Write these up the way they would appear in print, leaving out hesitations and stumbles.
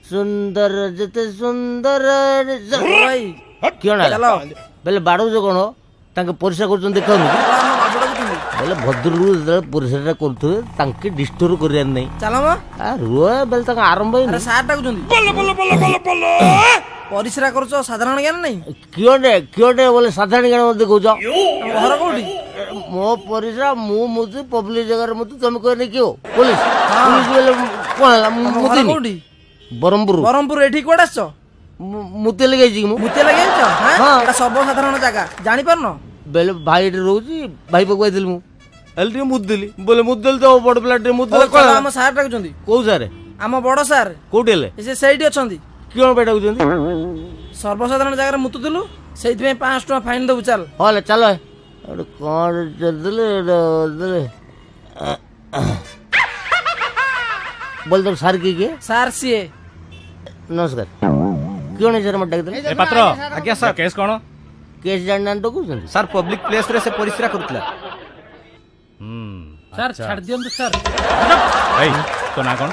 ସୁନ୍ଦର ଯେତେ ସୁନ୍ଦର କିଣ ବେଲେ ବାଡ଼ଉଛ କ'ଣ ତାଙ୍କେ ପରିସ୍ରା କରୁଛନ୍ତି ଦେଖାଉନି ବେଲେ ଭଦ୍ରରୁ ଯେତେବେଳେ ପରିସ୍ରାଟା କରୁଥିବେ ତାଙ୍କେ ଡିଷ୍ଟର୍ବ କରିବାର ନାହିଁ ରୁହ ବେଲେ ତାଙ୍କ ଆରମ୍ଭ ପରିସ୍ରା କରୁଛ ସାଧାରଣ ଜ୍ଞାନ ନାହିଁ କିଅଟେ ବୋଲେ ସାଧାରଣ ଜ୍ଞାନ ମତେ କହୁଛ ଘର କୋଉଠି ମୋ ପରିସ୍ରା ମୁଁ ମୁତି ପବ୍ଲିକ ଜାଗାରେ ମୁତି ତମେ କହିଲେ କିଏ ପୋଲିସ ବେଲେ କ'ଣ ହେଲା କୋଉଠି ବ୍ରହ୍ମପୁର ଏଠି କୁଆଡେ ଆସିଛ ମୁତେ ଲଗେଇଛି ମୁଁ ମୁତେ ଲଗେଇଛ ଏଟା ସର୍ବସାଧାରଣ ଜାଗା ଜାଣିପାରୁନ ବେଲେ ଭାଇ ଏଠି ରହୁଛି ଭାଇ ପାଖକୁ ଆଇଥିଲି ମୁଁ ହେଲେ ଟିକେ ମୁତିଦେଲି ବୋଲେ ମୁତିଦେଲି ତ ବଡ ପିଲା ଟିକେ ମୁତିଦେଲେ କ'ଣ ଆମ ସାର୍ ଡାକୁଛନ୍ତି କୋଉ ସାର୍ ଆମ ବଡ ସାର୍ କୋଉଠି ହେଲେ ସେ ସେଇଠି ଅଛନ୍ତି କିଣ ପାଇଁ ଡାକୁଛନ୍ତି ସର୍ବସାଧାରଣ ଜାଗାରେ ମୁତୁଥିଲୁ ସେଇଥିପାଇଁ 500 ଟଙ୍କା ଫାଇନ୍ ଦବୁ ଚାଲ ହଲେ ଚାଲ ଗୋଟେ କ'ଣ ଦେଲେ बोल तो सार किए सार सीए नमस्कार क्यों नहीं सर मत डाक ए पात्र आज्ञा सर केस कोन केस जानना तो कुछ सर पब्लिक प्लेस रे से परिस्रा करतला सर छाड़ दियम तो सर ए तो ना कोन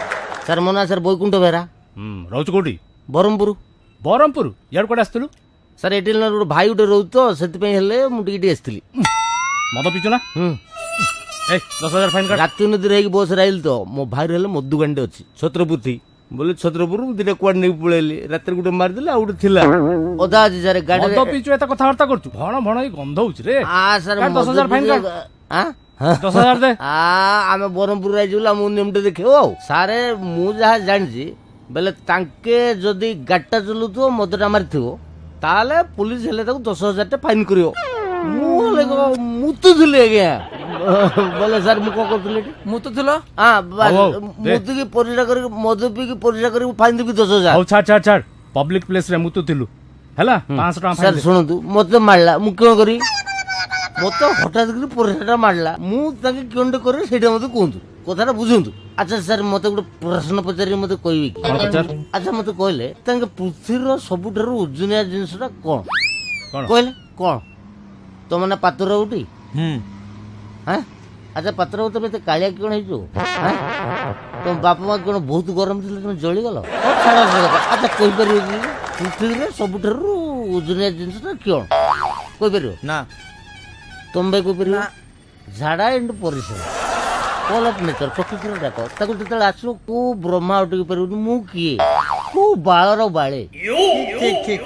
सर मोना सर बैकुंठ बेरा रहउछ कोठी बरमपुर यार कोड आस्तलु सर एटिल न भाई उठे रहउ तो सेति पे हेले मु टिके आस्तली मद पिचो ना ए 10,000 फाइन कर रात नदी रही बस राइल तो मो भाई रहले मधु गांडे अछि छत्रपुर बोले छत्रपुर दिने क्वाड नहीं पळेली रात गुटे मार देले आ गुटे थिला ओदा जी सर गाडी मद पिचो एता कथा वार्ता करछु भण भण ई गंध होछ रे आ सर 10,000 फाइन कर हां 10,000 दे आमे बरमपुर राइ जुला मु नेमटे देखियो सारे मु जहा जानछि बेले तांके जदी गाटा चलु तो मदटा मारथियो ताले पुलिस हेले ताको 10,000 टे फाइन करियो मु लेको मुतुथिले गया बोले सर मु को करथले मुतुथिलो हां मुतु की परिजा करी मधु पी की परिजा करी फाइन देबी 10,000 हो छाड़ पब्लिक प्लेस रे मुतुथिलु हला 500 टका फाइन सर सुनतु मते मारला मु क्यों करी मते हठात करी परिजाटा मारला मु ताके क्योंडे करे सेटा मते कोंतु कथाटा बुझंतु अच्छा सर मते गुटे प्रश्न पचारि मते कहबी कि अच्छा मते कहले ताके पृथ्वीर सबुठारु उजुनिया जिंसटा कोन कहले कोन तो मने पात्र उठी हाँ अच्छा पत्र तो मैं कालिया क्यों है जो तुम बाप माँ क्यों बहुत गरम थी तुम जली गल अच्छा कही पार पृथ्वी सबुठार ओजनिया जिनस क्यों कही पार ना तुम भाई कही पार झाड़ा एंड परिश्रम कॉल ऑफ नेचर प्रकृति डाक ताको जतले आसो को ब्रह्मा उठी पार मु किए को बाळर बाळे ठीक ठीक